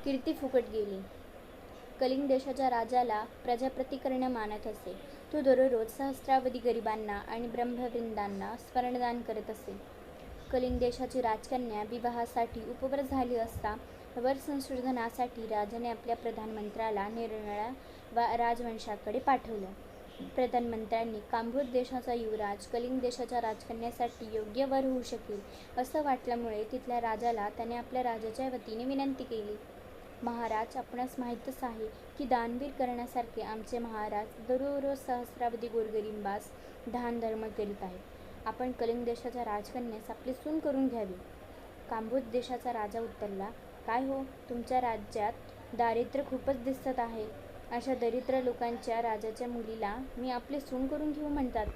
कीर्ती फुकट गेली. कलिंग देशाच्या राजाला प्रजाप्रतिकर्ण मानत असे. तो दररोज सहस्रावधी गरिबांना आणि ब्रह्मवृंदांना स्वर्णदान करत असे. कलिंग देशाची राजकन्या विवाहासाठी उपवर झाली असता वर संशोधनासाठी राजाने आपल्या प्रधानमंत्र्याला निरनिराळ्या राजवंशाकडे पाठवलं. प्रधानमंत्र्यांनी कांबोज देशाचा युवराज कलिंग देशाच्या राजकन्यासाठी योग्य वर होऊ शकेल असं वाटल्यामुळे तिथल्या राजाला त्याने आपल्या राजाच्या वतीने विनंती केली. महाराज, आपणास माहीतच आहे की दानवीर करण्यासारखे आमचे महाराज दररोज सहस्रावधी गोरगरिबांस दानधर्म करीत आहेत. आपण कलिंग देशाच्या राजकन्यास आपली सून करून घ्यावी. कांबोज देशाचा राजा उत्तरला, काय हो, तुमच्या राज्यात दारिद्र्य खूपच दिसत आहे. अशा दरिद्र लोकांच्या राजाच्या मुलीला मी आपली सून करून घेऊ म्हणतात.